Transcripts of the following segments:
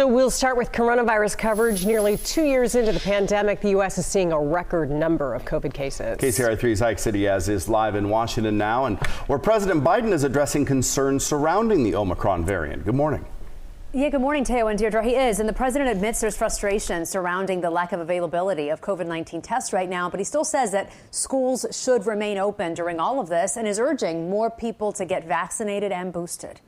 So we'll start with coronavirus coverage. Nearly 2 years into the pandemic, the U.S. is seeing a record number of COVID cases. KCRA3's Ike Diaz is live in Washington now, and where President Biden is addressing concerns surrounding the Omicron variant. Good morning. Yeah, good morning, Teo and Deirdre. He is, and the president admits there's frustration surrounding the lack of availability of COVID-19 tests right now, but he still says that schools should remain open during all of this and is urging more people to get vaccinated and boosted.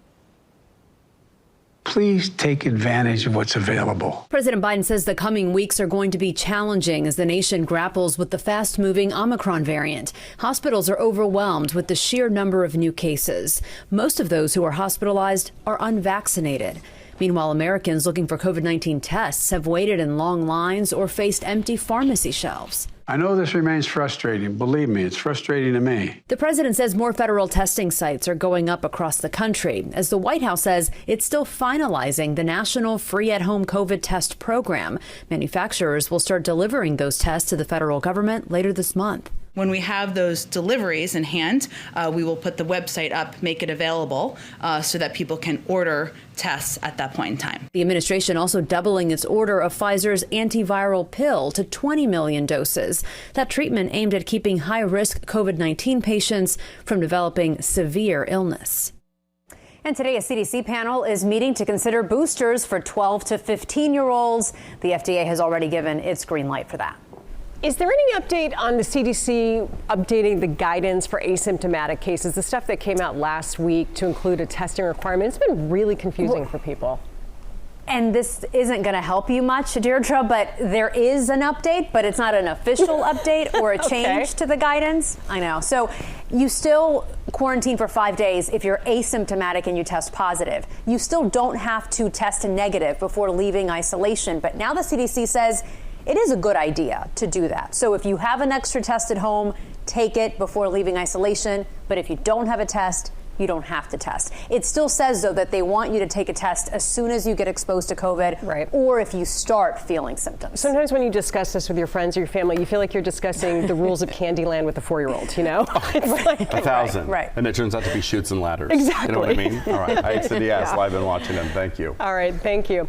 Please take advantage of what's available. President Biden says the coming weeks are going to be challenging as the nation grapples with the fast-moving Omicron variant. Hospitals are overwhelmed with the sheer number of new cases. Most of those who are hospitalized are unvaccinated. Meanwhile, Americans looking for COVID-19 tests have waited in long lines or faced empty pharmacy shelves. I know this remains frustrating. Believe me, it's frustrating to me. The president says more federal testing sites are going up across the country, as the White House says it's still finalizing the national free at-home COVID test program. Manufacturers will start delivering those tests to the federal government later this month. When we have those deliveries in hand, we will put the website up, make it available so that people can order tests at that point in time. The administration also doubling its order of Pfizer's antiviral pill to 20 million doses. That treatment aimed at keeping high-risk COVID-19 patients from developing severe illness. And today, a CDC panel is meeting to consider boosters for 12 to 15-year-olds. The FDA has already given its green light for that. Is there any update on the CDC updating the guidance for asymptomatic cases, the stuff that came out last week to include a testing requirement? It's been really confusing for people. And this isn't going to help you much, Deirdre, but there is an update, but it's not an official update or a change to the guidance. I know. So you still quarantine for 5 days if you're asymptomatic and you test positive. You still don't have to test negative before leaving isolation. But now the CDC says it is a good idea to do that. So if you have an extra test at home, take it before leaving isolation. But if you don't have a test, you don't have to test. It still says, though, that they want you to take a test as soon as you get exposed to COVID, right, or if you start feeling symptoms. Sometimes when you discuss this with your friends or your family, you feel like you're discussing the rules of Candyland with a 4-year-old, you know? It's like 1,000. Right. And it turns out to be chutes and ladders. Exactly. You know what I mean? All right. Ike Diaz, live in Washington. Thank you. All right. Thank you.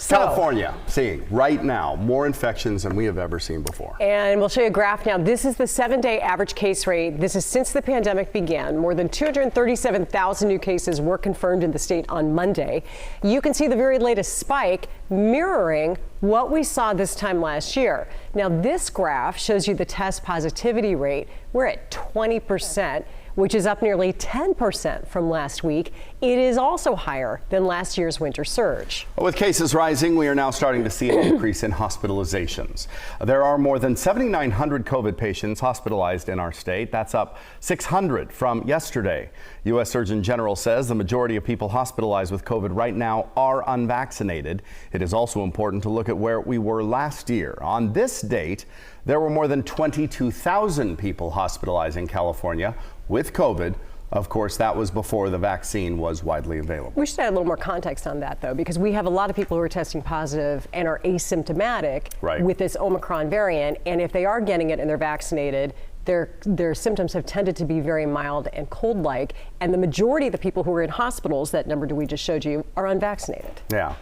California seeing right now more infections than we have ever seen before. And we'll show you a graph now. This is the 7-day average case rate. This is since the pandemic began. More than 237,000 new cases were confirmed in the state on Monday. You can see the very latest spike mirroring what we saw this time last year. Now, this graph shows you the test positivity rate. We're at 20%. Which is up nearly 10% from last week. It is also higher than last year's winter surge. With cases rising, we are now starting to see an increase in hospitalizations. There are more than 7,900 COVID patients hospitalized in our state. That's up 600 from yesterday. U.S. Surgeon General says the majority of people hospitalized with COVID right now are unvaccinated. It is also important to look at where we were last year. On this date, there were more than 22,000 people hospitalized in California with COVID. Of course, that was before the vaccine was widely available. We should add a little more context on that, though, because we have a lot of people who are testing positive and are asymptomatic with this Omicron variant. And if they are getting it and they're vaccinated, their symptoms have tended to be very mild and cold-like. And the majority of the people who are in hospitals, that number we just showed you, are unvaccinated. Yeah.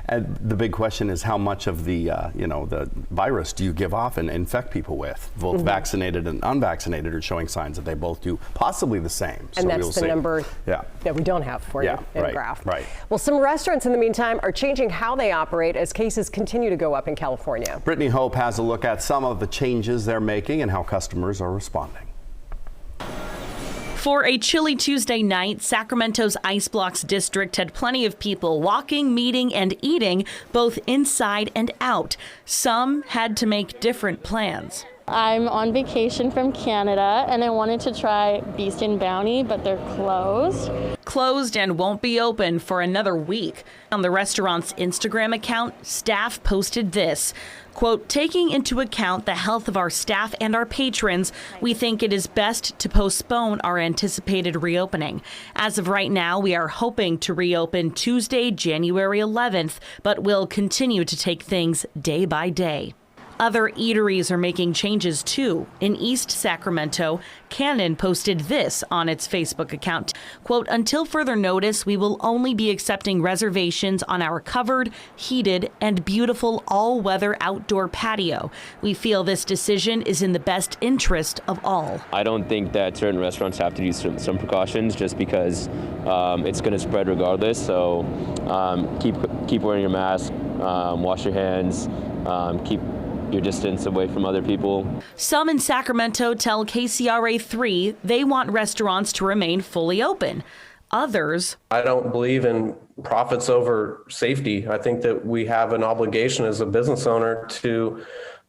And the big question is how much of the, the virus do you give off and infect people with? Both vaccinated and unvaccinated are showing signs that they both do possibly the same. And that's the number that we don't have for you in the graph. Right. Well, some restaurants in the meantime are changing how they operate as cases continue to go up in California. Brittany Hope has a look at some of the changes they're making and how customers are responding. For a chilly Tuesday night, Sacramento's Ice Blocks district had plenty of people walking, meeting, and eating both inside and out. Some had to make different plans. I'm on vacation from Canada and I wanted to try Beast and Bounty, but they're closed. Closed and won't be open for another week. On the restaurant's Instagram account, staff posted this. Quote, taking into account the health of our staff and our patrons, we think it is best to postpone our anticipated reopening. As of right now, we are hoping to reopen Tuesday, January 11th, but will continue to take things day by day. Other eateries are making changes too. In East Sacramento, Cannon posted this on its Facebook account. Quote, until further notice, we will only be accepting reservations on our covered, heated, and beautiful all-weather outdoor patio. We feel this decision is in the best interest of all. I don't think that certain restaurants have to do some precautions just because it's going to spread regardless. So keep wearing your mask, wash your hands, keep your distance away from other people. Some in Sacramento tell KCRA3 they want restaurants to remain fully open. Others, I don't believe in profits over safety. I think that we have an obligation as a business owner to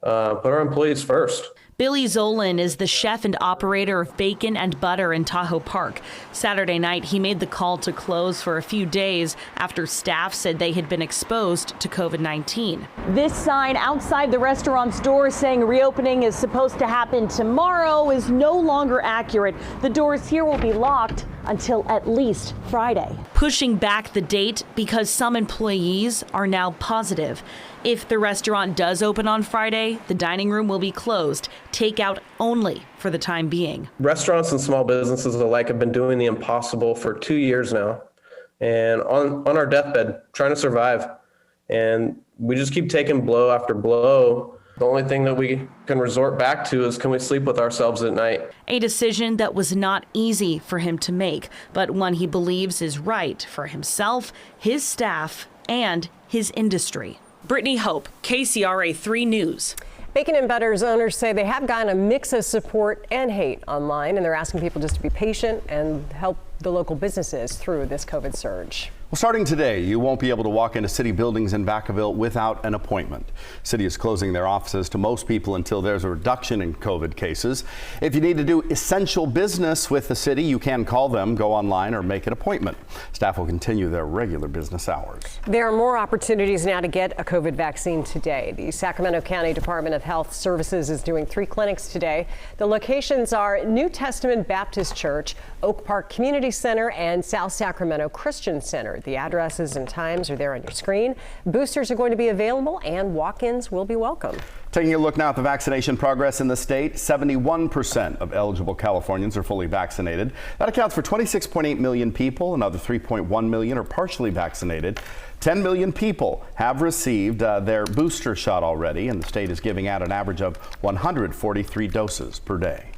put our employees first. Billy Zolan is the chef and operator of Bacon and Butter in Tahoe Park. Saturday night, he made the call to close for a few days after staff said they had been exposed to COVID-19. This sign outside the restaurant's door saying reopening is supposed to happen tomorrow is no longer accurate. The doors here will be locked until at least Friday. Pushing back the date because some employees are now positive. If the restaurant does open on Friday, the dining room will be closed, takeout only for the time being. Restaurants and small businesses alike have been doing the impossible for 2 years now, and on our deathbed, trying to survive. And we just keep taking blow after blow. The only thing that we can resort back to is, can we sleep with ourselves at night? A decision that was not easy for him to make, but one he believes is right for himself, his staff, and his industry. Brittany Hope, KCRA 3 News. Bacon and Butter's owners say they have gotten a mix of support and hate online, and they're asking people just to be patient and help the local businesses through this COVID surge. Well, starting today, you won't be able to walk into city buildings in Vacaville without an appointment. City is closing their offices to most people until there's a reduction in COVID cases. If you need to do essential business with the city, you can call them, go online, or make an appointment. Staff will continue their regular business hours. There are more opportunities now to get a COVID vaccine today. The Sacramento County Department of Health Services is doing 3 clinics today. The locations are New Testament Baptist Church, Oak Park Community Center, and South Sacramento Christian Center. The addresses and times are there on your screen. Boosters are going to be available and walk-ins will be welcome. Taking a look now at the vaccination progress in the state, 71% of eligible Californians are fully vaccinated. That accounts for 26.8 million people. Another 3.1 million are partially vaccinated. 10 million people have received their booster shot already, and the state is giving out an average of 143 doses per day.